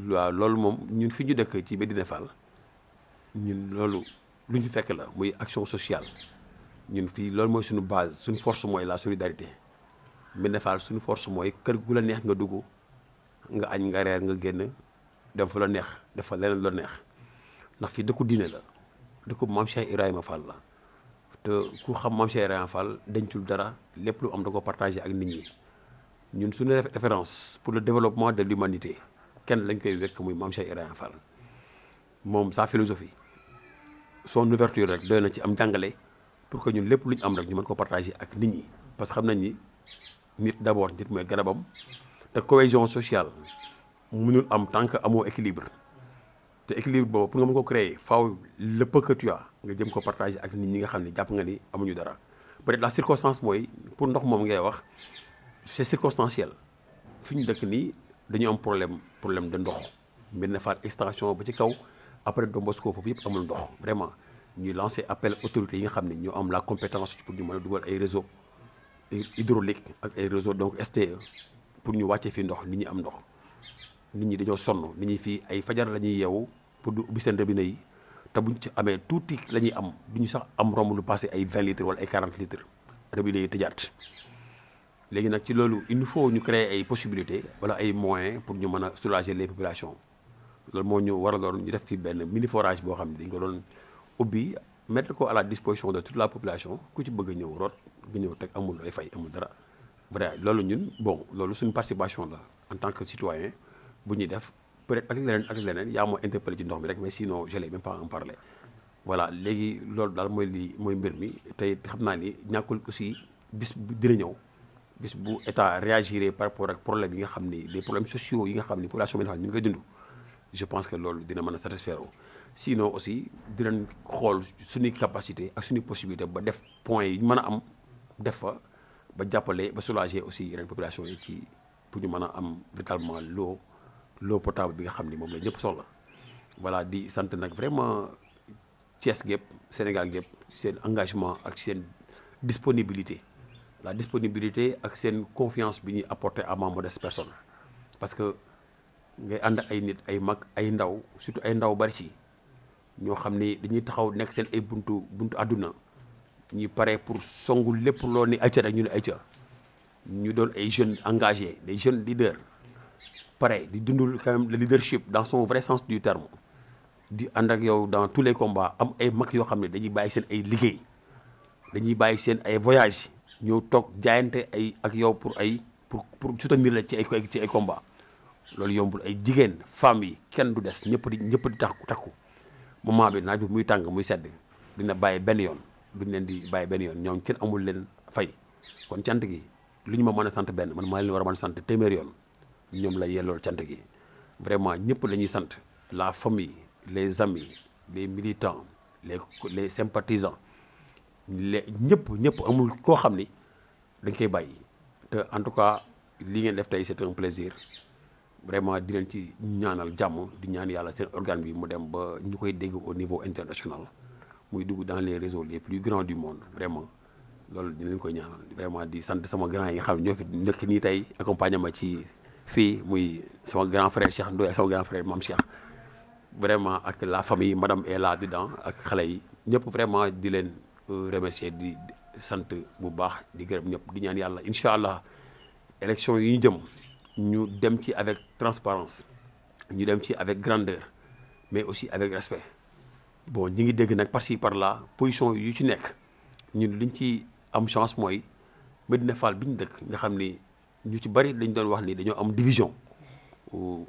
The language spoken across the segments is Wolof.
waaw loolu moom ñun fi ñu dëkk ci Médina Fall ñun loolu lu ñu fekk la muy action sociale ñun fii loolu mooy suñu base suñu force mooy la solidarité Médina Fall suñu force mooy kër gu la neex nga dugg nga añ nga reer nga génn dem fa la neex def fa leneen la neex ndax fii dëkku diine la dëkku Maam Cheikh Ibrahima Fall la te ku xam Maam Cheikh Ibrahima Fall dencul dara lépp lu am da ko partagé ak nit ñi ñun suñu référence pour le développement de l'humanité kenn lañ koy wekk muy Maam Cheikh Ibrahima Fall moom sa philosophie son ouverture rek doy na ci am jàngale pour que ñun lépp lu ñu am rek ñu mën ko partager ak nit ñi parce que xam nañ ni nit d'abord nit mooy garabam te cohésion sociale mënul am tant que amoo équilibre te équilibre boobu pour nga mën ko créer faaw le peu que tu as nga jëm ko partager ak nit ñi nga xam ne jàpp nga ni amuñu dara peut-être la circonstance mooy pour ndox moom ngay wax c'est circonstanciel fi ñu dëkk nii dañu am problème de ndox Médina Fall extension ba ci kaw après Don Bosco foofu yëpp amul ndox vraiment ñuy lancer appel autorités yi nga xam ne ñoo am la compétence pour ñu mën a dugal ay réseau hydraulique ak ay réseau donc STE pour ñu wàcce fii ndox nit ñi am ndox nit ñi dañoo sonn nit ñi fii ay fajar la ñuy yeewu pour du ubbi seen robinet yi te buñ ci amee tuuti la ñuy am duñu sax am romb lu passé ay 20 litres wala ay 40 litres robinet yi tëjaat léegi nag ci loolu il faut ñu créer ay possibilités wala ay moyens pour ñu mën a soulager les populations loolu moo ñu waraloon ñu def fi benn mini forage boo xam ne dañ ko doon ubbi mettre ko à la disposition de toute la population ku ci bëgg a ñëw root nga ñëw teg amul ay fay amul dara vrai loolu ñun bon loolu suñu participation la en tant que citoyen bu ñuy def peut-être ak leneen yaa moo interpellé ci ndox mi rek mais sinon je l'ai même pas en parler voilà léegi loolu daal mooy lii mooy mbir mi tey xam naa ni ñàkkul aussi bis dina ñëw bis bu état réagiré par rapport ak problème yi nga xam ni les problèmes sociaux yi nga xam ni population bi ñu ngi koy dund je pense que loolu dina mën a satisfaire sinon aussi dinañ xool suñuy capacité ak suñuy possibilité ba def points yi ñu mën a am def fa ba jàppale ba soulager aussi yeneen population yi ci pour ñu mën a am véritablement l'eau potable bi nga xam ni moom la ñëpp soxla voilà di sant nag vraiment Thiès gépp Sénégal gépp seen engagement ak seen disponibilité la disponibilité ak seen confiance bi ñuy apporter à ma modeste personne parce que ngay ànd ay nit ay mag ay ndaw surtout ay ndaw bari ci ñoo xam ni dañuy taxaw nekk seen ay buntu àdduna ñuy pare pour songu lépp loo ni ayca rek ñu ne ayca ñu doon ay jeunes engagés des jeunes leaders pare di dundul quand même le leadership dans son vrai sens du terme di ànd ak yow dans tous les combats am ay mag yoo xam ne dañuy bàyyi seen ay liggéey dañuy bàyyi seen ay voyages ñëw toog jaayante ay ak yow pour soutenir la ci ay combats loolu yombul ay jigéen femmes yi kenn du des ñëpp di takku moment bi naaj bi muy tàng muy sedd dina bàyyi benn yoon duñ leen di bàyyi benn yoon ñoom kenn amul leen fay kon cant gi lu ñu ma mën a sant benn man maa leen war a mën a sant téeméer yoon ñoom la yellool cant gi vraiment ñëpp la ñuy sant la famille les amis les militants les sympathisants ñëpp amul koo xam ni dañ koy bàyyi te en tout cas li ngeen def tey c'est un plaisir vraiment di leen ci ñaanal jàmm di ñaan yàlla seen organe bi mu dem ba ñu koy dégg au niveau international muy dugg dans les réseaux les plus grands du monde vraiment loolu di leen koy ñaanal vraiment di sant sama grand yi nga xam ne ñoo fi nekk nii tey accompagné ma ci fii muy sama grand frère Cheikh Ndoye ak sama grand frère Mame Cheikh vraiment ak la famille madame est là dedans ak xale yi ñëpp vraiment di leen remercier di sant bu baax di gërëm ñëpp di ñaan yàlla incha allah élection yi ñu jëm ñu dem ci avec transparence ñu dem ci avec grandeur mais aussi avec respect bon ñi ngi dégg nag par-ci par-là position yu ci nekk ñun liñ ci am chance mooy Médina Fall bi ñu dëkk nga xam ni ñu ci bari dañ doon wax ni dañoo am division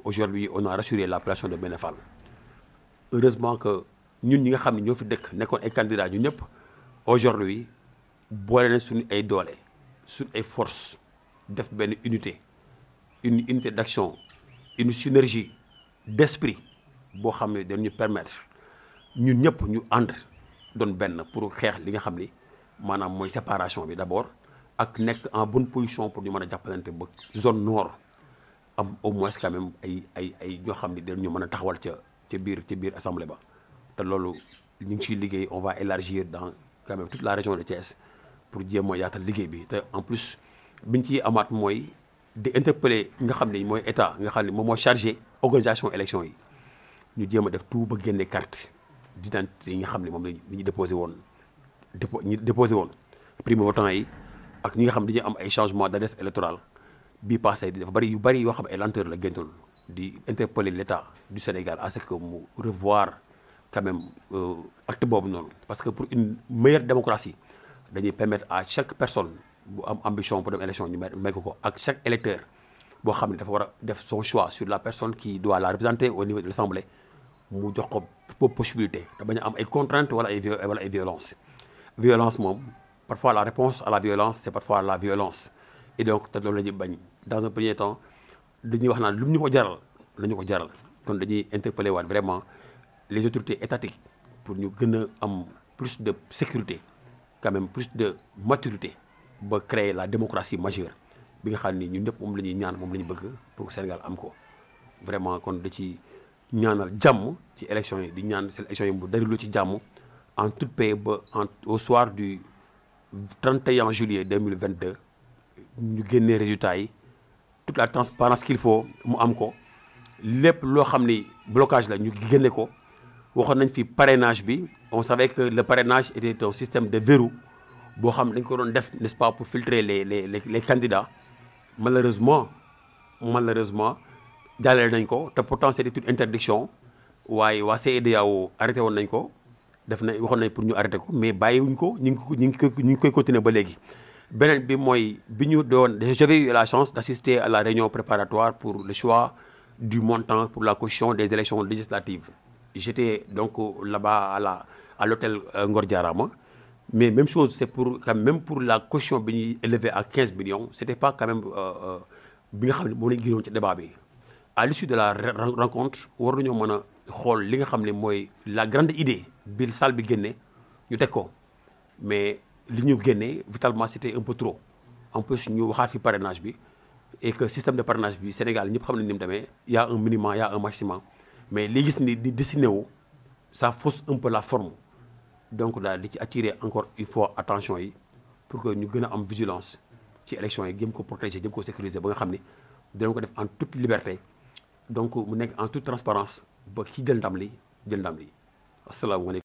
aujourd'hui on a rassuré la population de Médina Fall heureusement que ñun ñi nga xam ne ñoo fi dëkk nekkoon ay candidats ñu ñëpp aujourd'hui boole na suñu ay doole suñu ay force def benn unité une unité d'action une synergie d'esprit boo xam ne dañu permettre ñun ñëpp ñu ànd doon benn pour xeex li nga xam ni maanaam mooy séparation bi d'abord ak nekk en bonne position pour ñu mën a jàppalante ba zone nord am au moins quand même ay ñoo xam ni dañu mën a taxawal ca biir assemblée ba te loolu ñu ngi ciy liggéey on va élargir dans quand même toute la région de Thiès pour jéem a yaatal liggéey bi te en plus biñ ciy amaat mooy di interpeller nga xam ne mooy état nga xam ne moom moo chargé organisation élection yi ñu jéem a def tout ba génne carte d'identité yi nga xam ne moom la ñu déposé woon ñi déposé woon primo votant yi ak ñi nga xam ne dañuy am ay changement d'adresse électorale bii passé dafa bëri yu bëri yoo xam ay lenteur la géntoon di interpeller l'État du Sénégal à ce que mu revoir quand même acte boobu noonu parce que pour une meilleure démocratie dañuy permettre à chaque personne bu am ambition pour dem élection ñu may ko ak chaque électeur boo xam ne dafa war a def son choix sur la personne qui doit la représenter au niveau de l'Assemblée mu jox ko possibilité te bañ a am ay contraintes wala ay violence moom parfois la réponse à la violence c'est parfois la violence et donc te loolu la ñuy bañ dans un premier temps dañuy wax naan lu ñu ko jaral la ñu ko jaral kon dañuy interpeller waat vraiment les autorités étatiques pour ñu gën a am plus de sécurité quand même plus de maturité ba créer la démocratie majeure bi nga xam ni ñun ñëpp moom la ñuy ñaan moom la ñu bëgg pour Sénégal am ko vraiment kon da ci ñaanal jàmm ci élection yi di ñaan seen élection yi mu darilu ci jàmm en toute paix ba au soir du 31 juillet 2022 ñu génnee résultats yi toute la transparence qu'il faut mu am ko lépp loo xam ni blocage la ñu génne ko waxoon nañ fi parrainage bi on savait que le parrainage était un système de verrou boo xam dañ ko doon def n'est-ce pas pour filtrer les candidats malheureusement jàllale nañ ko te pourtant c'était une interdiction waaye waa CEDEAO arrêté woon nañ ko def na waxoon nañ pour ñu arrêté ko mais bàyyiwuñ ko ñu ngi koy continuer ba léegi. beneen bi mooy bi ñu doon j'avais eu la chance d'assister à la réunion préparatoire pour le choix du montant pour la caution des élections législatives j'étais donc là-bas à l'hôtel Ngor Diarama mais même chose c'est pour quand même pour la caution bi ñuy élevé à 15 millions c'était pas quand même bi nga xam ne moom lañu gënoon ci débat bi à l'issue de la rencontre war nañoo mën a xool li nga xam ne mooy la grande idée bi salle bi génne ñu teg ko mais li ñu génnee vitalement c'était un peu trop en plus ñu waxaat fi parrainage bi et que système de parrainage bi Sénégal ñëpp xam nañ ni mu demee y a un minimum y a un maximum mais li gis ni di dessiné wu ça fausse un peu la forme donc daal di ci attirer encore une fois attention yi pour que ñu gën a am vigilance ci élection yi jëm ko protéger jëm ko sécuriser ba nga xam ne dinañ ko def en toute liberté donc mu nekk en toute transparence ba ki jël ndam li asalaamaaleykum